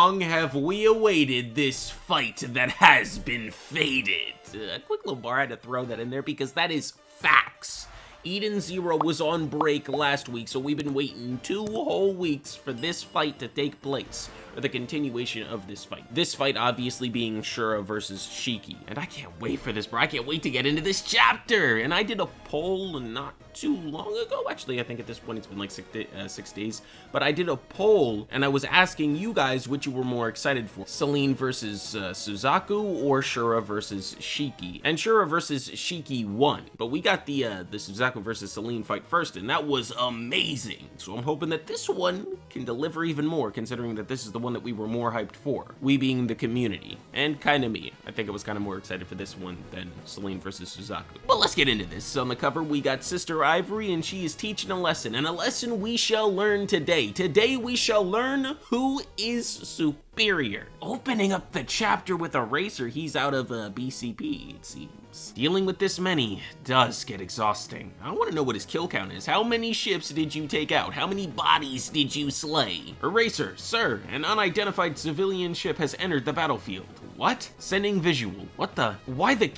long have we awaited this fight that has been fated? A quick little bar, I had to throw that in there because that is facts. Eden Zero was on break last week, so we've been waiting 2 whole weeks for this fight to take place, or the continuation of this fight. This fight obviously being Shura versus Shiki, and I can't wait for this, bro. I can't wait to get into this chapter. And I did a poll not too long ago. Actually, I think at this point it's been like 6 days, but I did a poll and I was asking you guys which you were more excited for: Celine versus Suzaku or Shura versus Shiki. And Shura versus Shiki won, but we got the Suzaku versus Celine fight first, and that was amazing. So I'm hoping that this one can deliver even more, considering that this is the one that we were more hyped for. We being the community, and kind of me. I think I was kind of more excited for this one than Celine versus Suzaku. But let's get into this. On the cover, we got Sister Ivory, and she is teaching a lesson, and a lesson we shall learn today. Today we shall learn who is superior. Opening up the chapter with Eraser, he's out of BCP, it seems. Dealing with this many does get exhausting. I want to know what his kill count is. How many ships did you take out? How many bodies did you slay? Eraser, sir, an unidentified civilian ship has entered the battlefield. What? Sending visual. What the? Why the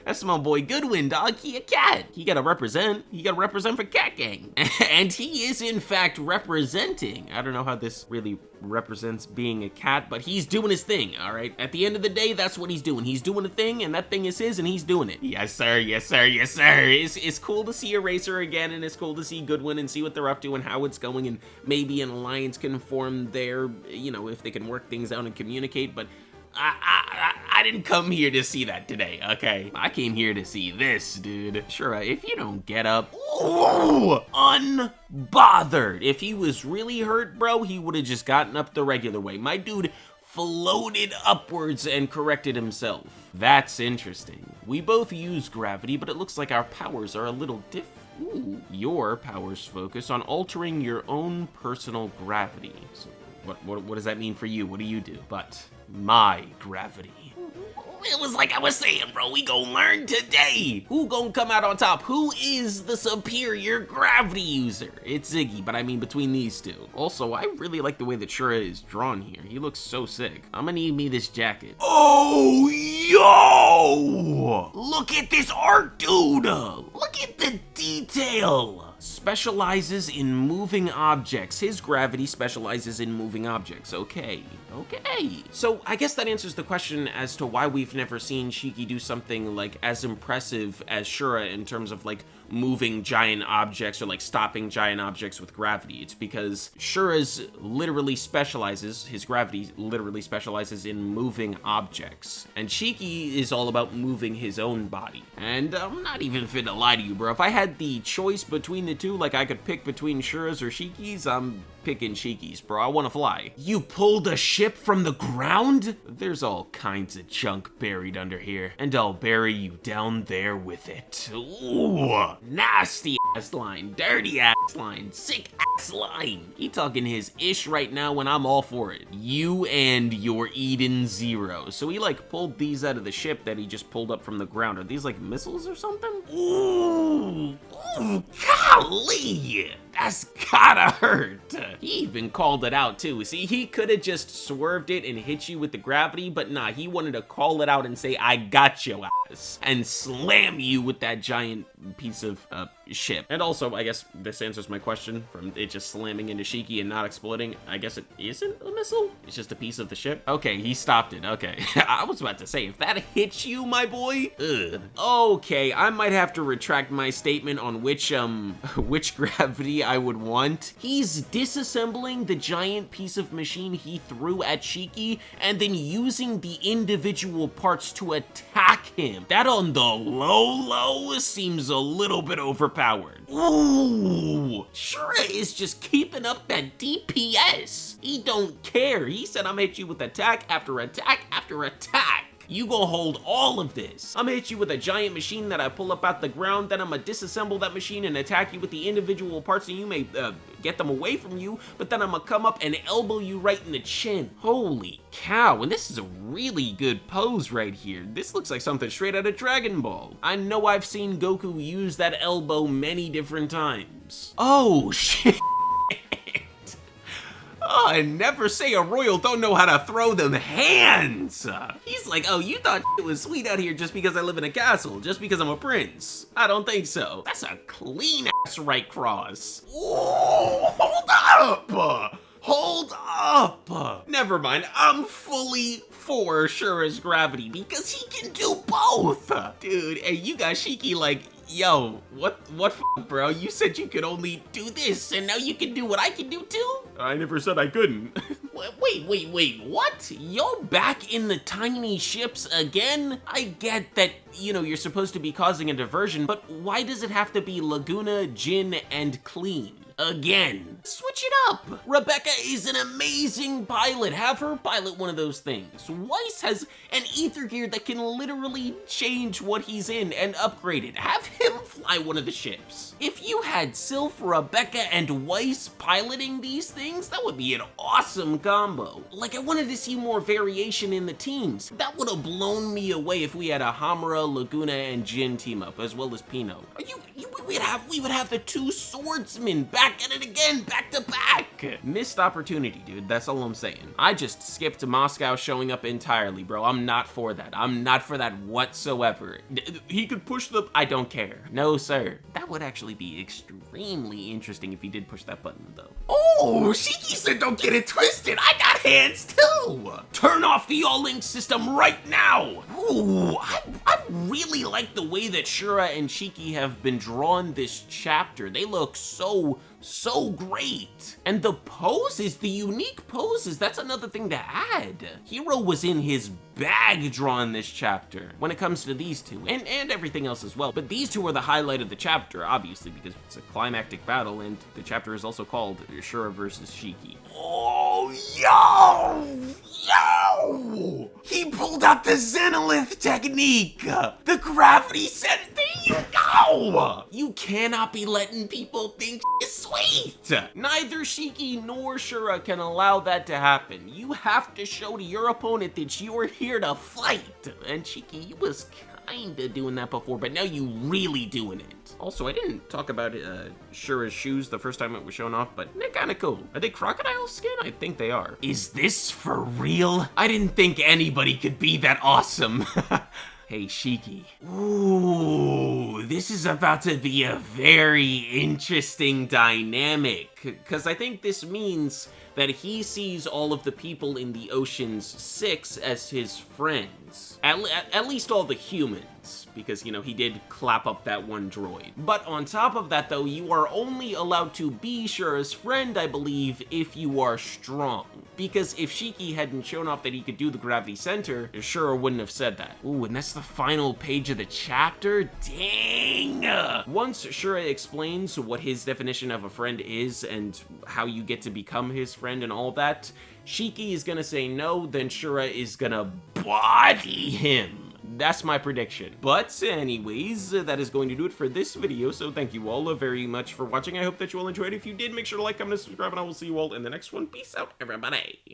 That's my boy Goodwin, dog. He a cat. He gotta represent. He gotta represent for Cat Gang. And he is, in fact, representing. I don't know how this really represents being a cat, but he's doing his thing, all right? At the end of the day, that's what he's doing. He's doing a thing, and that thing is his, and he's doing it. Yes, sir. Yes, sir. Yes, sir. It's cool to see Eraser again, and it's cool to see Goodwin and see what they're up to and how it's going, and maybe an alliance can form there, you know, if they can work things out and communicate, but I didn't come here to see that today, okay? I came here to see this, dude. Shura, if you don't get up, ooh, unbothered. If he was really hurt, bro, he would have just gotten up the regular way. My dude floated upwards and corrected himself. That's interesting. We both use gravity, but it looks like our powers are a little different. Ooh. Your powers focus on altering your own personal gravity. So what does that mean for you? What do you do? But my gravity. It was like I was saying, bro, we gon' learn today. Who gon' come out on top? Who is the superior gravity user? It's Ziggy, but I mean between these two. Also, I really like the way that Shura is drawn here. He looks so sick. I'm gonna need me this jacket. Oh, yo! Look at this art, dude! Look at the detail! Specializes in moving objects. His gravity specializes in moving objects. Okay. So I guess that answers the question as to why we've never seen Shiki do something like as impressive as Shura in terms of like moving giant objects or like stopping giant objects with gravity. It's because Shura's literally specializes, his gravity literally specializes in moving objects. And Shiki is all about moving his own body. And I'm not even finna lie to you, bro. If I had the choice between the two, like I could pick between Shura's or Shiki's, I'm picking Shiki's, bro. I wanna fly. You pulled a ship from the ground? There's all kinds of junk buried under here, and I'll bury you down there with it. Ooh, nasty ass line, dirty ass line, sick ass line. He talking his ish right now and I'm all for it. You and your Eden Zero. So he like pulled these out of the ship that he just pulled up from the ground. Are these like missiles or something? Ooh, golly. That's gotta hurt. He even called it out too. See, he could have just swerved it and hit you with the gravity, but nah, he wanted to call it out and say, I got your ass, and slam you with that giant piece of ship. And also, I guess this answers my question from it just slamming into Shiki and not exploding. I guess it isn't a missile. It's just a piece of the ship. Okay, he stopped it. Okay. I was about to say, if that hits you, my boy, ugh. Okay, I might have to retract my statement on which gravity I would want. He's disassembling the giant piece of machine he threw at Shiki and then using the individual parts to attack him. That on the low seems a little bit overpowered. Ooh, Shura is just keeping up that DPS. He don't care. He said, I'm gonna hit you with attack after attack after attack. You gonna hold all of this. I'm gonna hit you with a giant machine that I pull up out the ground, then I'm gonna disassemble that machine and attack you with the individual parts, and you may get them away from you, but then I'm gonna come up and elbow you right in the chin. Holy cow, and this is a really good pose right here. This looks like something straight out of Dragon Ball. I know I've seen Goku use that elbow many different times. Oh, shit. and never say a royal don't know how to throw them hands. He's like, oh, you thought it was sweet out here just because I live in a castle, just because I'm a prince. I don't think so. That's a clean ass right cross. Ooh, hold up. Hold up! Never mind, I'm fully for Shura's gravity because he can do both! Dude, and you got Shiki like, yo, what bro? You said you could only do this, and now you can do what I can do too? I never said I couldn't. Wait, what? You're back in the tiny ships again? I get that, you know, you're supposed to be causing a diversion, but why does it have to be Laguna, Jin, and Clean? Again. Switch it up. Rebecca is an amazing pilot. Have her pilot one of those things. Weiss has an ether gear that can literally change what he's in and upgrade it. Have him fly one of the ships. If you had Sylph, Rebecca, and Weiss piloting these things, that would be an awesome combo. Like, I wanted to see more variation in the teams. That would have blown me away if we had a Hamura, Laguna, and Jin team up, as well as Pino. We would have the two swordsmen back at it again, back to back. Missed opportunity, dude. That's all I'm saying. I just skipped Moscow showing up entirely, bro. I'm not for that. I'm not for that whatsoever. He could push the... I don't care. No, sir. That would actually be extremely interesting if he did push that button, though. Oh, Shiki said don't get it twisted. I got hands, too. Turn off the all-link system right now. Ooh, I really like the way that Shura and Shiki have been drawn this chapter. They look so great. And the poses, the unique poses, that's another thing to add. Hero was in his bag drawing this chapter when it comes to these two, and everything else as well. But these two are the highlight of the chapter, obviously, because it's a climactic battle, and the chapter is also called Shura versus Shiki. Oh, yo! He pulled out the Xenolith technique! The gravity set, there you go! You cannot be letting people think it's sweet! Neither Shiki nor Shura can allow that to happen. You have to show to your opponent that you are here to fight. And Shiki, you was kinda doing that before, but now you really doing it. Also, I didn't talk about Shura's shoes the first time it was shown off, but they're kinda cool. Are they crocodile skin? I think they are. Is this for real? I didn't think anybody could be that awesome. Hey, Shiki. Ooh, this is about to be a very interesting dynamic, because I think this means that he sees all of the people in the Ocean's 6 as his friends. At least all the humans, because, you know, he did clap up that one droid. But on top of that, though, you are only allowed to be Shura's friend, I believe, if you are strong. Because if Shiki hadn't shown off that he could do the gravity center, Shura wouldn't have said that. Ooh, and that's the final page of the chapter? Dang! Once Shura explains what his definition of a friend is and how you get to become his friend and all that, Shiki is gonna say no, then Shura is gonna body him. That's my prediction. But anyways, that is going to do it for this video, so thank you all very much for watching. I hope that you all enjoyed. If you did, make sure to like, comment, and subscribe, and I will see you all in the next one. Peace out, everybody.